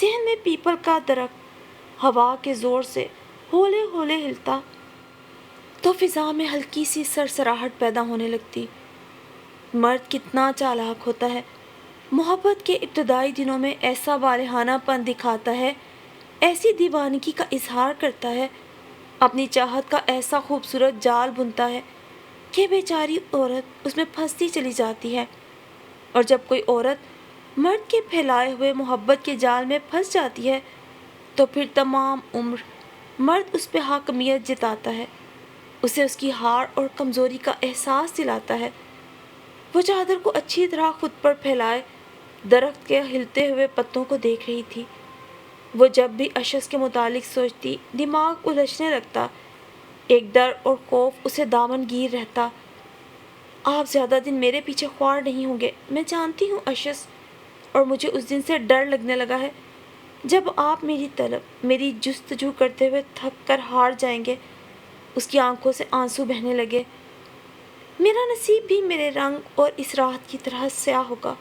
صحن میں پیپل کا درخت ہوا کے زور سے ہولے ہولے ہلتا تو فضا میں ہلکی سی سرسراہٹ پیدا ہونے لگتی۔ مرد کتنا چالاک ہوتا ہے، محبت کے ابتدائی دنوں میں ایسا والہانہ پن دکھاتا ہے، ایسی دیوانگی کا اظہار کرتا ہے، اپنی چاہت کا ایسا خوبصورت جال بنتا ہے کہ بیچاری عورت اس میں پھنستی چلی جاتی ہے۔ اور جب کوئی عورت مرد کے پھیلائے ہوئے محبت کے جال میں پھنس جاتی ہے تو پھر تمام عمر مرد اس پہ حاکمیت جتاتا ہے، اسے اس کی ہار اور کمزوری کا احساس دلاتا ہے۔ وہ چادر کو اچھی طرح خود پر پھیلائے درخت کے ہلتے ہوئے پتوں کو دیکھ رہی تھی۔ وہ جب بھی اشس کے متعلق سوچتی دماغ الجھنے لگتا، ایک ڈر اور خوف اسے دامن گیر رہتا۔ آپ زیادہ دن میرے پیچھے خوار نہیں ہوں گے، میں جانتی ہوں اشس، اور مجھے اس دن سے ڈر لگنے لگا ہے جب آپ میری طلب، میری جستجو کرتے ہوئے تھک کر ہار جائیں گے۔ اس کی آنکھوں سے آنسو بہنے لگے۔ میرا نصیب بھی میرے رنگ اور اس رات کی طرح سیاہ ہوگا۔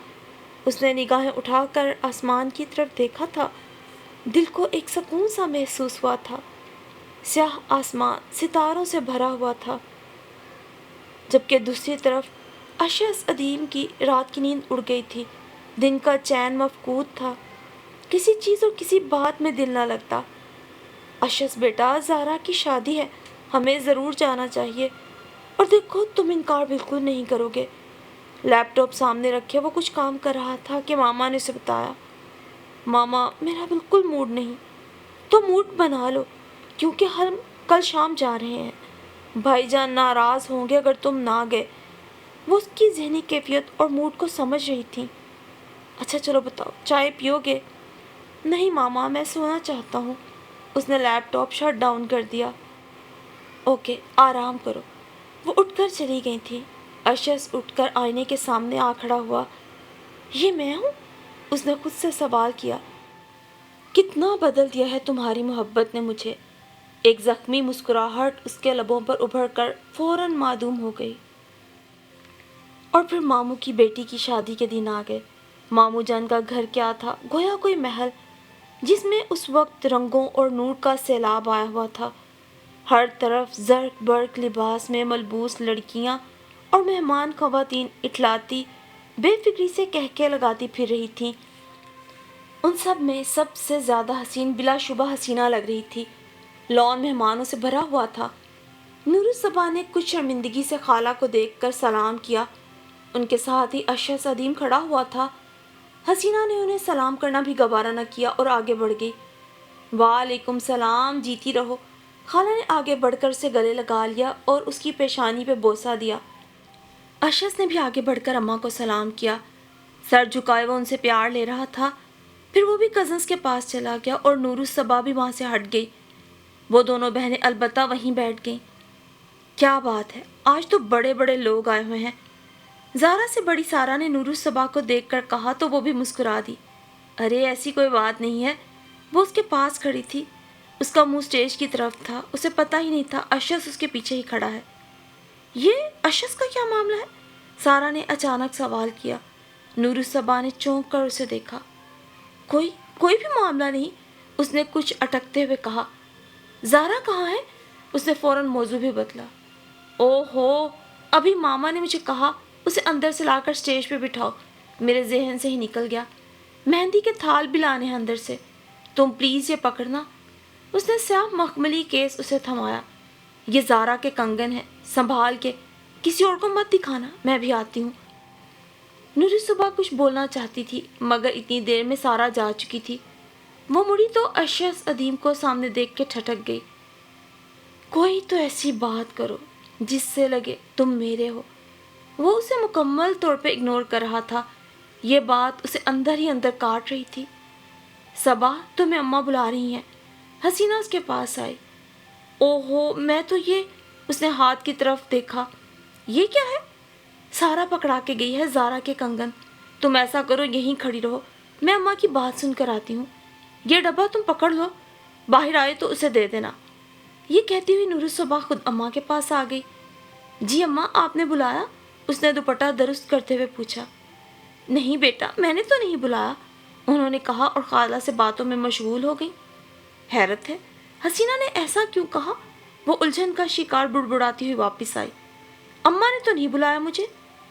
اس نے نگاہیں اٹھا کر آسمان کی طرف دیکھا تھا، دل کو ایک سکون سا محسوس ہوا تھا۔ سیاہ آسمان ستاروں سے بھرا ہوا تھا، جبکہ دوسری طرف اشس ادیم کی رات کی نیند اڑ گئی تھی۔ دن کا چین مفقود تھا، کسی چیز اور کسی بات میں دل نہ لگتا۔ اشس بیٹا، زارا کی شادی ہے، ہمیں ضرور جانا چاہیے، اور دیکھو تم انکار بالکل نہیں کرو گے۔ لیپ ٹاپ سامنے رکھے وہ کچھ کام کر رہا تھا کہ ماما نے اسے بتایا۔ ماما، میرا بالکل موڈ نہیں۔ تو موڈ بنا لو، کیونکہ ہم کل شام جا رہے ہیں۔ بھائی جان ناراض ہوں گے اگر تم نہ گئے۔ وہ اس کی ذہنی کیفیت اور موڈ کو سمجھ رہی تھی۔ اچھا چلو بتاؤ، چائے پیو گے؟ نہیں ماما، میں سونا چاہتا ہوں۔ اس نے لیپ ٹاپ شٹ ڈاؤن کر دیا۔ اوکے، آرام کرو۔ وہ اٹھ کر چلی گئی تھی۔ اشس اٹھ کر آئینے کے سامنے آ کھڑا ہوا۔ یہ میں ہوں؟ اس نے خود سے سوال کیا۔ کتنا بدل دیا ہے تمہاری محبت نے مجھے۔ ایک زخمی مسکراہٹ اس کے لبوں پر ابھر کر فوراً معدوم ہو گئی۔ اور پھر ماموں کی بیٹی کی شادی کے دن آ گئے۔ ماموں جان کا گھر کیا تھا، گویا کوئی محل جس میں اس وقت رنگوں اور نور کا سیلاب آیا ہوا تھا۔ ہر طرف زرق برق لباس میں ملبوس لڑکیاں اور مہمان خواتین اٹھلاتی بے فکری سے کہکے لگاتی پھر رہی تھیں۔ ان سب میں سب سے زیادہ حسین بلا شبہ حسینہ لگ رہی تھی۔ لان مہمانوں سے بھرا ہوا تھا۔ نورالصبا نے کچھ شرمندگی سے خالہ کو دیکھ کر سلام کیا۔ ان کے ساتھ ہی اشس ادیم کھڑا ہوا تھا۔ حسینہ نے انہیں سلام کرنا بھی گوارا نہ کیا اور آگے بڑھ گئی۔ وعلیکم السلام، جیتی رہو۔ خالہ نے آگے بڑھ کر اسے گلے لگا لیا اور اس کی پیشانی پہ بوسہ دیا۔ اشس نے بھی آگے بڑھ کر اماں کو سلام کیا۔ سر جھکائے وہ ان سے پیار لے رہا تھا۔ پھر وہ بھی کزنس کے پاس چلا گیا اور نورالصبا بھی وہاں سے ہٹ گئی۔ وہ دونوں بہنیں البتہ وہیں بیٹھ گئیں۔ کیا بات ہے، آج تو بڑے بڑے لوگ آئے ہوئے ہیں، زارا سے بڑی سارا نے نورالصبا کو دیکھ کر کہا تو وہ بھی مسکرا دی۔ ارے ایسی کوئی بات نہیں ہے۔ وہ اس کے پاس کھڑی تھی، اس کا منہ اسٹیج کی طرف تھا، اسے پتہ ہی نہیں تھا اشس اس کے پیچھے ہی کھڑا ہے۔ یہ اشس کا کیا معاملہ ہے؟ سارا نے اچانک سوال کیا۔ نورالصبا نے چونک کر اسے دیکھا۔ کوئی بھی معاملہ نہیں، اس نے کچھ اٹکتے ہوئے کہا۔ زارا کہاں ہے؟ اس نے فوراً موضوع بھی بدلا۔ او ہو، ابھی ماما نے مجھے کہا اسے اندر سے لا کر اسٹیج پہ بٹھاؤ، میرے ذہن سے ہی نکل گیا۔ مہندی کے تھال بھی لانے ہیں اندر سے، تم پلیز یہ پکڑنا۔ اس نے سیاہ مخملی کیس اسے تھمایا۔ یہ زارا کے کنگن ہیں، سنبھال کے، کسی اور کو مت دکھانا، میں بھی آتی ہوں۔ نورالصبا کچھ بولنا چاہتی تھی مگر اتنی دیر میں سارا جا چکی تھی۔ وہ مڑی تو اشس ادیم کو سامنے دیکھ کے ٹھٹک گئی۔ کوئی تو ایسی بات کرو جس سے لگے تم میرے ہو۔ وہ اسے مکمل طور پہ اگنور کر رہا تھا۔ یہ بات اسے اندر ہی اندر کاٹ رہی تھی۔ صبا، تمہیں اماں بلا رہی ہیں۔ حسینہ اس کے پاس آئی۔ اوہو، میں تو یہ، اس نے ہاتھ کی طرف دیکھا۔ یہ کیا ہے؟ سارا پکڑا کے گئی ہے زارا کے کنگن۔ تم ایسا کرو، یہیں کھڑی رہو، میں اماں کی بات سن کر آتی ہوں۔ یہ ڈبہ تم پکڑ لو، باہر آئے تو اسے دے دینا۔ یہ کہتی ہوئی نورالصبا خود اماں کے پاس آ گئی۔ جی اماں، آپ نے بلایا؟ اس نے دوپٹہ درست کرتے ہوئے پوچھا۔ نہیں بیٹا، میں نے تو نہیں بلایا۔ انہوں نے کہا اور خالہ سے باتوں میں مشغول ہو گئی۔ حیرت ہے حسینہ نے ایسا کیوں کہا؟ وہ الجھن کا شکار بڑبڑاتی ہوئی واپس آئی۔ اماں نے تو نہیں بلایا مجھے،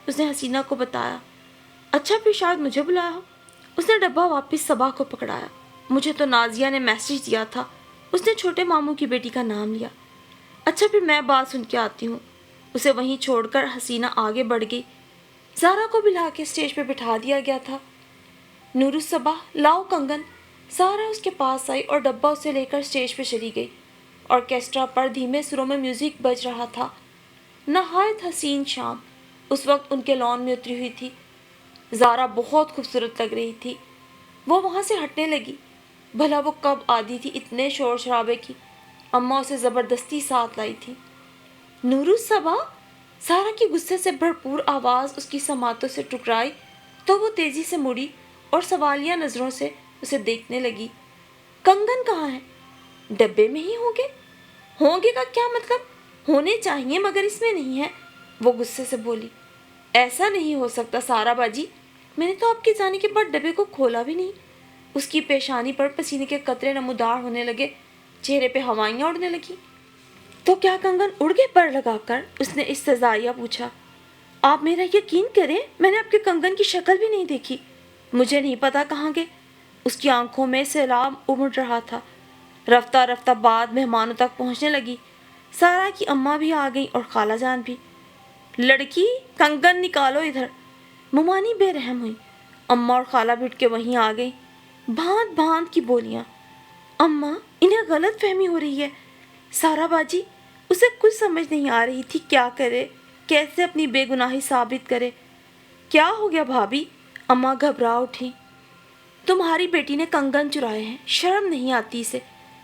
اس نے حسینہ کو بتایا۔ اچھا پھر شاید مجھے بلایا ہو۔ اس نے ڈبہ واپس صبا کو پکڑایا۔ مجھے تو نازیہ نے میسج دیا تھا۔ اس نے چھوٹے ماموں کی بیٹی کا نام لیا۔ اچھا پھر میں بات سن کے آتی ہوں۔ اسے وہیں چھوڑ کر حسینہ آگے بڑھ گئی۔ زارا کو بھی لا کے اسٹیج پہ بٹھا دیا گیا تھا۔ نور الصباح لاؤ کنگن۔ زارا اس کے پاس آئی اور ڈبہ اسے لے کر اسٹیج پہ چلی گئی۔ آرکیسٹرا پر دھیمے سروں میں میوزک بج رہا تھا۔ نہایت حسین شام اس وقت ان کے لان میں اتری ہوئی تھی۔ زارا بہت خوبصورت لگ رہی تھی۔ وہ وہاں سے ہٹنے لگی۔ بھلا وہ کب عادی تھی اتنے شور شرابے کی؟ اماں اسے زبردستی ساتھ لائی تھی۔ نور الصباح! زارا کی غصے سے بھرپور آواز اس کی سماعتوں سے ٹکرائی تو وہ تیزی سے مڑی اور سوالیہ نظروں سے اسے دیکھنے لگی۔ کنگن کہاں ہے؟ ڈبے میں ہی ہوں گے؟ ہوں گے کا کیا مطلب؟ ہونے چاہیے مگر اس میں نہیں ہے، وہ غصے سے بولی۔ ایسا نہیں ہو سکتا سارا باجی، میں نے تو آپ کے جانے کے بعد ڈبے کو کھولا بھی نہیں۔ اس کی پیشانی پر پسینے کے قطرے نمودار ہونے لگے، چہرے پہ ہوائیاں اڑنے لگی۔ تو کیا کنگن اڑ گئے پر لگا کر؟ اس نے استحضائیہ پوچھا۔ آپ میرا یقین کریں میں نے آپ کے کنگن کی شکل بھی نہیں دیکھی۔ مجھے نہیں پتا کہاں گئے۔ اس کی آنکھوں میں سیلاب امڑ رہا تھا۔ رفتہ رفتہ بات مہمانوں تک پہنچنے لگی۔ سارا کی اماں بھی آ گئی اور خالہ جان بھی۔ لڑکی کنگن نکالو ادھر۔ ممانی بے رحم ہوئی۔ اماں اور خالہ بھی اٹھ کے وہیں آ گئی۔ بھانت بھانت کی بولیاں۔ اماں انہیں غلط فہمی ہو رہی ہے۔ سارا باجی اسے کچھ سمجھ نہیں آ رہی تھی کیا کرے، کیسے اپنی بے گناہی ثابت کرے۔ کیا ہو گیا بھابھی؟ اماں گھبرا اٹھی۔ تمہاری بیٹی نے کنگن چرائے ہیں، شرم نہیں آتی اسے؟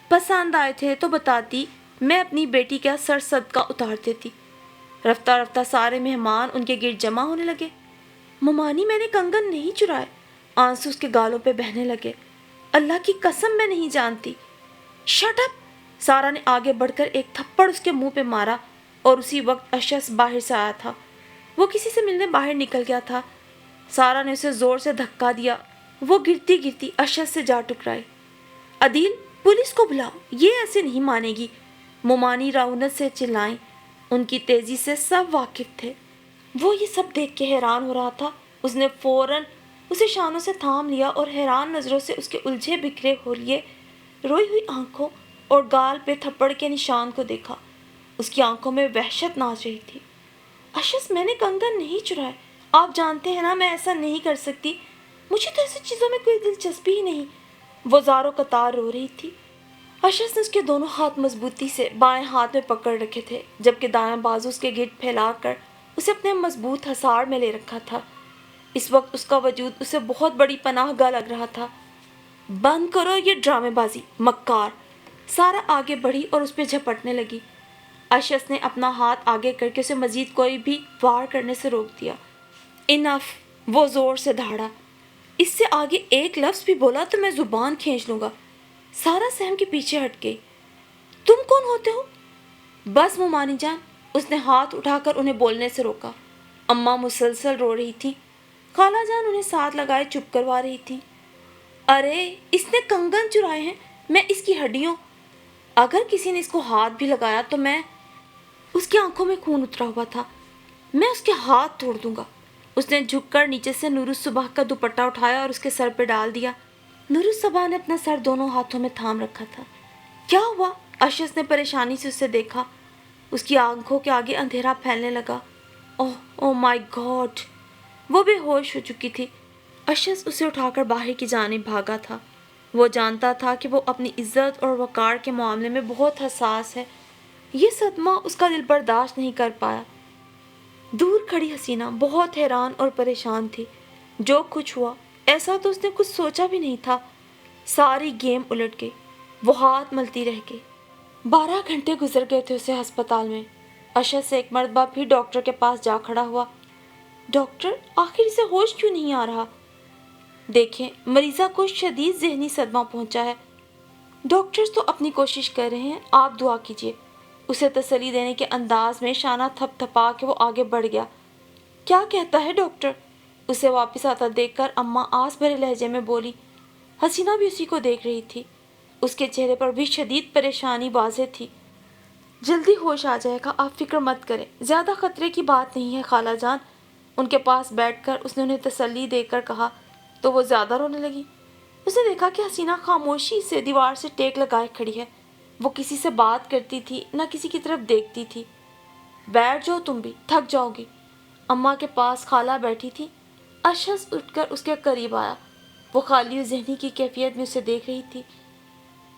پسند آئے تھے تو بتاتی، میں اپنی بیٹی کا سر صدقہ اتار دیتی۔ رفتہ رفتہ سارے مہمان ان کے گرد جمع ہونے لگے۔ ممانی میں نے کنگن نہیں چرائے۔ آنسو اس کے گالوں پہ بہنے لگے۔ اللہ کی قسم میں نہیں جانتی۔ Shut up! سارا نے آگے بڑھ کر ایک تھپڑ اس کے منہ پہ مارا اور اسی وقت اشس باہر سے آیا تھا۔ وہ کسی سے ملنے باہر نکل گیا تھا۔ سارا نے اسے زور سے دھکا دیا۔ وہ گرتی گرتی اشس سے جا ٹکرائی۔ عدیل پولیس کو بلاؤ، یہ ایسے نہیں مانے گی، ممانی راونت سے چلائیں۔ ان کی تیزی سے سب واقف تھے۔ وہ یہ سب دیکھ کے حیران ہو رہا تھا۔ اس نے فوراً اسے شانوں سے تھام لیا اور حیران نظروں سے اس کے الجھے بکھرے ہولیے، روئی ہوئی آنکھوں اور گال پہ تھپڑ کے نشان کو دیکھا۔ اس کی آنکھوں میں وحشت ناچ رہی تھی۔ اشس میں نے کنگن نہیں چرائے، آپ جانتے ہیں نا میں ایسا نہیں کر سکتی، مجھے تو ایسی چیزوں میں کوئی دلچسپی ہی نہیں۔ وہ زاروں قطار رو رہی تھی۔ اشس نے اس کے دونوں ہاتھ مضبوطی سے بائیں ہاتھ میں پکڑ رکھے تھے جبکہ دایاں بازو اس کے گرد پھیلا کر اسے اپنے مضبوط حصار میں لے رکھا تھا۔ اس وقت اس کا وجود اسے بہت بڑی پناہ گاہ لگ رہا تھا۔ بند کرو یہ ڈرامے بازی مکار! سارا آگے بڑھی اور اس پہ جھپٹنے لگی۔ اشس نے اپنا ہاتھ آگے کر کے اسے مزید کوئی بھی وار کرنے سے روک دیا۔ انف! وہ زور سے دھاڑا۔ اس سے آگے ایک لفظ بھی بولا تو میں زبان کھینچ لوں گا۔ سارا سہم کے پیچھے ہٹ گئی۔ تم کون ہوتے ہو؟ بس ممانی جان! اس نے ہاتھ اٹھا کر انہیں بولنے سے روکا۔ اماں مسلسل رو رہی تھی۔ خالہ جان انہیں ساتھ لگائے چپ کروا رہی تھی۔ ارے اس نے کنگن چرائے ہیں، میں اس کی ہڈیوں، اگر کسی نے اس کو ہاتھ بھی لگایا تو میں، اس کی آنکھوں میں خون اترا ہوا تھا، میں اس کے ہاتھ توڑ دوں گا۔ اس نے جھک کر نیچے سے نور الصباح کا دوپٹہ اٹھایا اور اس کے سر پہ ڈال دیا۔ نور الصباح نے اپنا سر دونوں ہاتھوں میں تھام رکھا تھا۔ کیا ہوا؟ اشس نے پریشانی سے اسے دیکھا۔ اس کی آنکھوں کے آگے اندھیرا پھیلنے لگا۔ اوہ مائی گاڈ! وہ بے ہوش ہو چکی تھی۔ اشس اسے اٹھا کر باہر کی جانب بھاگا تھا۔ وہ جانتا تھا کہ وہ اپنی عزت اور وقار کے معاملے میں بہت حساس ہے۔ یہ صدمہ اس کا دل برداشت نہیں کر پایا۔ دور کھڑی حسینہ بہت حیران اور پریشان تھی۔ جو کچھ ہوا ایسا تو اس نے کچھ سوچا بھی نہیں تھا۔ ساری گیم الٹ گئی۔ وہ ہاتھ ملتی رہ گئی۔ 12 گھنٹے گزر گئے تھے اسے ہسپتال میں۔ اشس ایک مرتبہ پھر ڈاکٹر کے پاس جا کھڑا ہوا۔ ڈاکٹر آخر اسے ہوش کیوں نہیں آ رہا؟ دیکھیں مریضہ کو شدید ذہنی صدمہ پہنچا ہے۔ ڈاکٹرز تو اپنی کوشش کر رہے ہیں، آپ دعا کیجیے۔ اسے تسلی دینے کے انداز میں شانہ تھپ تھپا کے وہ آگے بڑھ گیا۔ کیا کہتا ہے ڈاکٹر؟ اسے واپس آتا دیکھ کر اماں آس بھرے لہجے میں بولی۔ حسینہ بھی اسی کو دیکھ رہی تھی۔ اس کے چہرے پر بھی شدید پریشانی واضح تھی۔ جلدی ہوش آ جائے گا، آپ فکر مت کریں، زیادہ خطرے کی بات نہیں ہے خالہ جان۔ ان کے پاس بیٹھ کر اس نے انہیں تسلی دے کر کہا تو وہ زیادہ رونے لگی۔ اس نے دیکھا کہ حسینہ خاموشی سے دیوار سے ٹیک لگائے کھڑی ہے۔ وہ کسی سے بات کرتی تھی، نہ کسی کی طرف دیکھتی تھی۔ بیٹھ جاؤ، تم بھی تھک جاؤ گی۔ اماں کے پاس خالہ بیٹھی تھی۔ اشس اٹھ کر اس کے قریب آیا۔ وہ خالی و ذہنی کی کیفیت میں اسے دیکھ رہی تھی۔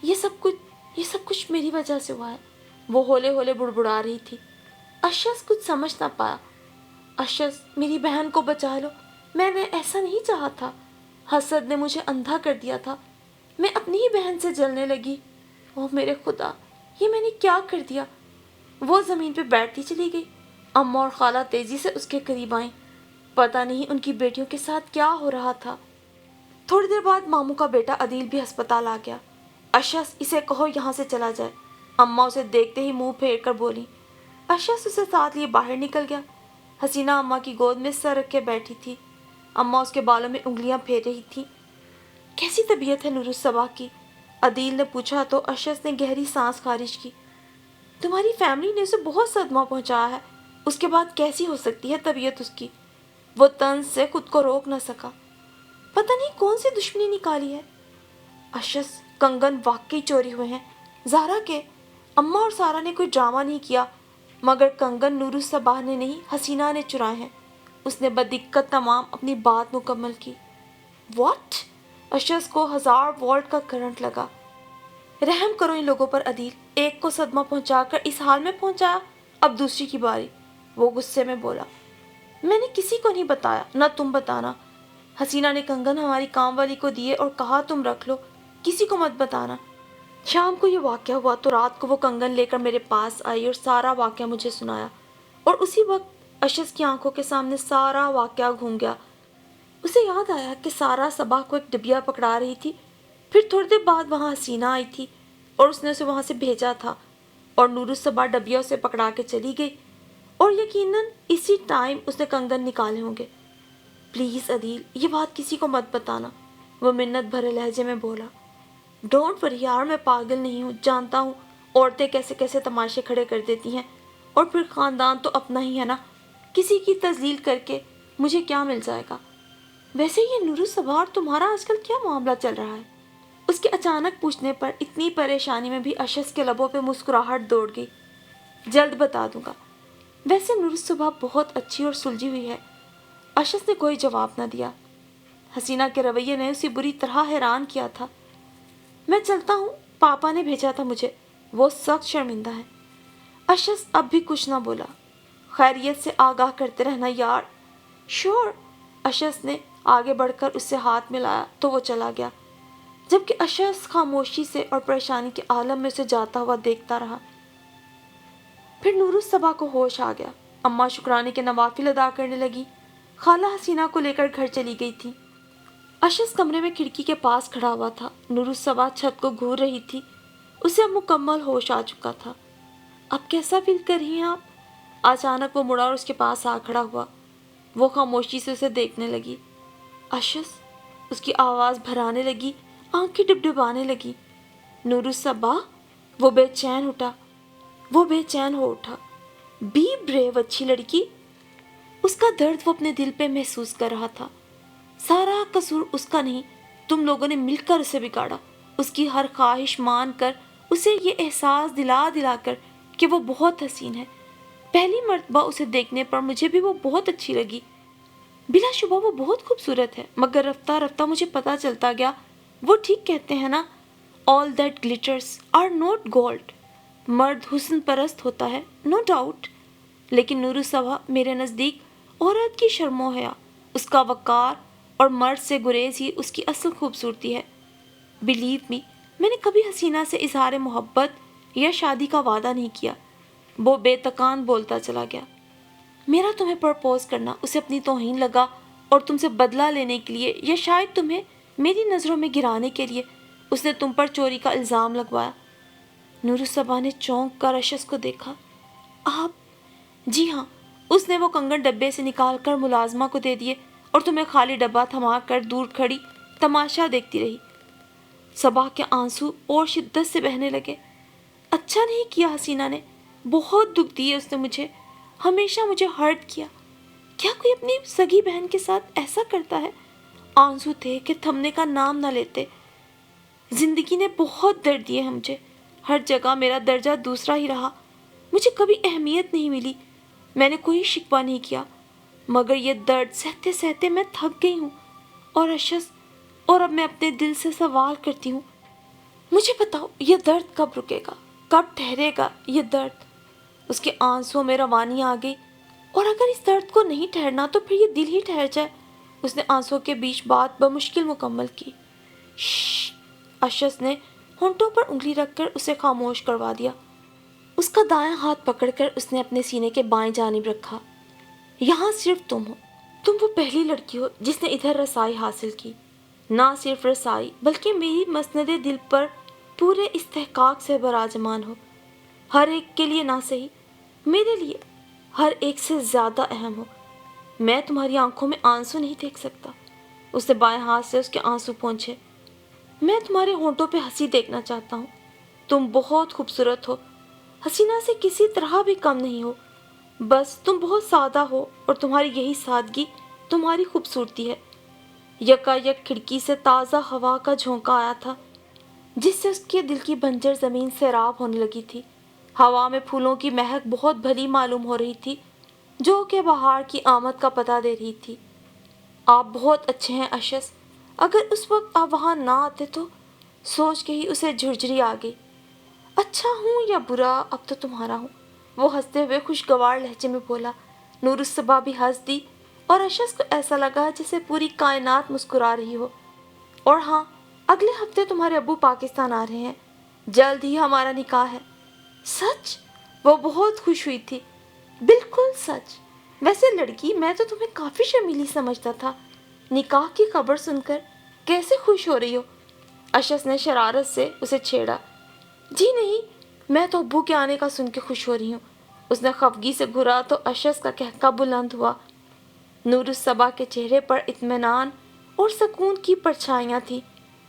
یہ سب کچھ میری وجہ سے ہوا ہے، وہ ہولے ہولے بڑبڑا رہی تھی۔ اشس کچھ سمجھ نہ پایا۔ اشس، میری بہن کو بچا لو، میں نے ایسا نہیں چاہا تھا، حسد نے مجھے اندھا کر دیا تھا، میں اپنی ہی بہن سے جلنے لگی۔ اوہ میرے خدا، یہ میں نے کیا کر دیا؟ وہ زمین پہ بیٹھتی چلی گئی۔ اماں اور خالہ تیزی سے اس کے قریب آئیں۔ پتہ نہیں ان کی بیٹیوں کے ساتھ کیا ہو رہا تھا۔ تھوڑی دیر بعد ماموں کا بیٹا عدیل بھی ہسپتال آ گیا۔ اشس، اسے کہو یہاں سے چلا جائے۔ اماں اسے دیکھتے ہی منہ پھیر کر بولی۔ اشس اسے ساتھ لیے باہر نکل گیا۔ حسینہ اماں کی گود میں سر رکھ کے بیٹھی تھی۔ اماں اس کے بالوں میں انگلیاں پھیر رہی تھی۔ کیسی طبیعت ہے نورالصباح کی؟ عدیل نے پوچھا تو اشس نے گہری سانس خارج کی۔ تمہاری فیملی نے اسے بہت صدمہ پہنچایا ہے، اس کے بعد کیسی ہو سکتی ہے طبیعت اس کی؟ وہ طنز سے خود کو روک نہ سکا۔ پتہ نہیں کون سی دشمنی نکالی ہے۔ اشس، کنگن واقعی چوری ہوئے ہیں زہرا کے۔ اماں اور سارا نے کوئی ڈرامہ نہیں کیا، مگر کنگن نورالصباح نے نہیں، حسینہ نے چرائے ہیں۔ اس نے بدقت تمام اپنی بات مکمل کی۔ واٹ؟ اشس کو 1000 وولٹ کا کرنٹ لگا۔ رحم کرو ان لوگوں پر عدیل، ایک کو صدمہ پہنچا کر اس حال میں پہنچایا، اب دوسری کی باری۔ وہ غصے میں بولا۔ میں نے کسی کو نہیں بتایا، نہ تم بتانا۔ حسینہ نے کنگن ہماری کام والی کو دیے اور کہا تم رکھ لو، کسی کو مت بتانا۔ شام کو یہ واقعہ ہوا تو رات کو وہ کنگن لے کر میرے پاس آئی اور سارا واقعہ مجھے سنایا، اور اسی وقت اشس کی آنکھوں کے سامنے سارا واقعہ گھوم گیا۔ اسے یاد آیا کہ سارا صباح کو ایک ڈبیا پکڑا رہی تھی، پھر تھوڑی دیر بعد وہاں حسینہ آئی تھی اور اس نے اسے وہاں سے بھیجا تھا، اور نورالصباح ڈبیا اسے پکڑا کے چلی گئی، اور یقیناً اسی ٹائم اس نے کنگن نکالے ہوں گے۔ پلیز عدیل، یہ بات کسی کو مت بتانا، وہ منت بھرے لہجے میں بولا۔ ڈونٹ وری یار، میں پاگل نہیں ہوں، جانتا ہوں عورتیں کیسے کیسے تماشے کھڑے کر دیتی ہیں، اور پھر خاندان تو اپنا ہی ہے نا، کسی کی تذلیل کر کے مجھے کیا مل جائے گا؟ ویسے یہ نورالصباح اور تمہارا آج کل کیا معاملہ چل رہا ہے؟ اس کے اچانک پوچھنے پر اتنی پریشانی میں بھی اشس کے لبوں پہ مسکراہٹ دوڑ گئی۔ جلد بتا دوں گا۔ ویسے نورالصباح بہت اچھی اور سلجھی ہوئی ہے۔ اشس نے کوئی جواب نہ دیا۔ حسینہ کے رویے نے اسے بری طرح حیران کیا تھا۔ میں چلتا ہوں، پاپا نے بھیجا تھا مجھے، وہ سخت شرمندہ ہے۔ اشس اب بھی کچھ نہ بولا۔ خیریت سے آگاہ کرتے رہنا یار۔ شور۔ اشس نے آگے بڑھ کر اس سے ہاتھ ملایا تو وہ چلا گیا، جبکہ اشس خاموشی سے اور پریشانی کے عالم میں اسے جاتا ہوا دیکھتا رہا۔ پھر نورالصباح کو ہوش آ گیا۔ اماں شکرانے کے نوافل ادا کرنے لگی۔ خالہ حسینہ کو لے کر گھر چلی گئی تھی۔ اشس کمرے میں کھڑکی کے پاس کھڑا ہوا تھا۔ نورالصباح چھت کو گھور رہی تھی۔ اسے اب مکمل ہوش آ چکا تھا۔ اب کیسا فیل کر رہی ہیں آپ؟ اچانک وہ مڑا اور اس کے پاس آ کھڑا ہوا۔ وہ خاموشی سے اسے دیکھنے لگی۔ اشس، اس کی آواز بھرانے لگی، آنکھیں ڈبڈبانے لگی۔ نورالصباح، وہ بے چین ہو اٹھا۔ بی بریو اچھی لڑکی۔ اس کا درد وہ اپنے دل پہ محسوس کر رہا تھا۔ سارا قصور اس کا نہیں، تم لوگوں نے مل کر اسے بگاڑا، اس کی ہر خواہش مان کر، اسے یہ احساس دلا دلا کر کہ وہ بہت حسین ہے۔ پہلی مرتبہ اسے دیکھنے پر مجھے بھی وہ بہت اچھی لگی۔ بلا شبہ وہ بہت خوبصورت ہے، مگر رفتہ رفتہ مجھے پتا چلتا گیا، وہ ٹھیک کہتے ہیں نا، all that glitters are not gold۔ مرد حسن پرست ہوتا ہے، نو ڈاؤٹ، لیکن نورالصباح میرے نزدیک عورت کی شرم و حیا، اس کا وقار اور مرد سے گریز ہی اس کی اصل خوبصورتی ہے۔ بلیو می، میں نے کبھی حسینہ سے اظہار محبت یا شادی کا وعدہ نہیں کیا۔ وہ بے تکان بولتا چلا گیا۔ میرا تمہیں پرپوز کرنا اسے اپنی توہین لگا، اور تم سے بدلہ لینے کے لیے یا شاید تمہیں میری نظروں میں گرانے کے لیے اس نے تم پر چوری کا الزام لگوایا۔ نورالصباح نے چونک کر اشس کو دیکھا۔ آپ؟ جی ہاں، اس نے وہ کنگن ڈبے سے نکال کر ملازمہ کو دے دیے اور تمہیں خالی ڈبہ تھما کر دور کھڑی تماشا دیکھتی رہی۔ صبا کے آنسو اور شدت سے بہنے لگے۔ اچھا نہیں کیا حسینہ نے، بہت دکھ دیے اس نے مجھے، ہمیشہ مجھے ہرٹ کیا۔ کیا کوئی اپنی سگی بہن کے ساتھ ایسا کرتا ہے؟ آنسو تھے کہ تھمنے کا نام نہ لیتے۔ زندگی نے بہت درد دیے ہیں مجھے، ہر جگہ میرا درجہ دوسرا ہی رہا، مجھے کبھی اہمیت نہیں ملی، میں نے کوئی شکوہ نہیں کیا، مگر یہ درد سہتے سہتے میں تھک گئی ہوں۔ اور اشس، اور اب میں اپنے دل سے سوال کرتی ہوں، مجھے بتاؤ یہ درد کب رکے گا، کب ٹھہرے گا یہ درد؟ اس کے آنسوں میں روانی آ گئی۔ اور اگر اس درد کو نہیں ٹھہرنا تو پھر یہ دل ہی ٹھہر جائے۔ اس نے آنسوں کے بیچ بات بمشکل مکمل کی۔ شش! اشس نے ہونٹوں پر انگلی رکھ کر اسے خاموش کروا دیا۔ اس کا دایاں ہاتھ پکڑ کر اس نے اپنے سینے کے بائیں جانب رکھا۔ یہاں صرف تم ہو، تم وہ پہلی لڑکی ہو جس نے ادھر رسائی حاصل کی، نہ صرف رسائی بلکہ میری مسند دل پر پورے استحقاق سے براجمان ہو، ہر ایک کے لیے نہ صحیح، میرے لیے ہر ایک سے زیادہ اہم ہو۔ میں تمہاری آنکھوں میں آنسو نہیں دیکھ سکتا۔ اس نے بائیں ہاتھ سے اس کے آنسو پونچھے۔ میں تمہارے ہونٹوں پہ ہنسی دیکھنا چاہتا ہوں۔ تم بہت خوبصورت ہو، حسینہ سے کسی طرح بھی کم نہیں ہو، بس تم بہت سادہ ہو اور تمہاری یہی سادگی تمہاری خوبصورتی ہے۔ یکا یک کھڑکی سے تازہ ہوا کا جھونکا آیا تھا جس سے اس کے دل کی بنجر زمین سیراب ہونے لگی تھی۔ ہوا میں پھولوں کی مہک بہت بھلی معلوم ہو رہی تھی جو کہ بہار کی آمد کا پتہ دے رہی تھی۔ آپ بہت اچھے ہیں اشس، اگر اس وقت آپ وہاں نہ آتے تو، سوچ کے ہی اسے جھرجھری آ گئی۔ اچھا ہوں یا برا اب تو تمہارا ہوں، وہ ہنستے ہوئے خوشگوار لہجے میں بولا۔ نور الصبا بھی ہنس دی اور اشس کو ایسا لگا جسے پوری کائنات مسکرا رہی ہو۔ اور ہاں، اگلے ہفتے تمہارے ابو پاکستان آ رہے ہیں، جلد ہی ہمارا نکاح ہے۔ سچ؟ وہ بہت خوش ہوئی تھی۔ بالکل سچ۔ ویسے لڑکی، میں تو تمہیں کافی شرمیلی سمجھتا تھا، نکاح کی خبر سن کر کیسے خوش ہو رہی ہو؟ اشس نے شرارت سے اسے چھیڑا۔ جی نہیں، میں تو ابو کے آنے کا سن کے خوش ہو رہی ہوں۔ اس نے خفگی سے گھورا تو اشس کا قہقہ بلند ہوا۔ نور الصبا کے چہرے پر اطمینان اور سکون کی پرچھائیاں تھیں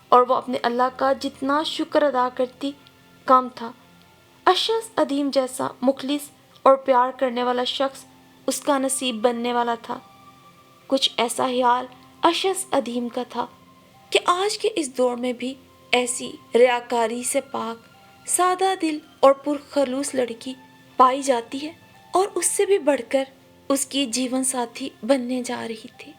اور وہ اپنے اللہ کا جتنا شکر ادا کرتی کم تھا۔ اشس ادیم جیسا مخلص اور پیار کرنے والا شخص اس کا نصیب بننے والا تھا۔ کچھ ایسا خیال اشس ادیم کا تھا کہ آج کے اس دور میں بھی ایسی ریاکاری سے پاک، سادہ دل اور پرخلوص لڑکی پائی جاتی ہے اور اس سے بھی بڑھ کر اس کی جیون ساتھی بننے جا رہی تھی۔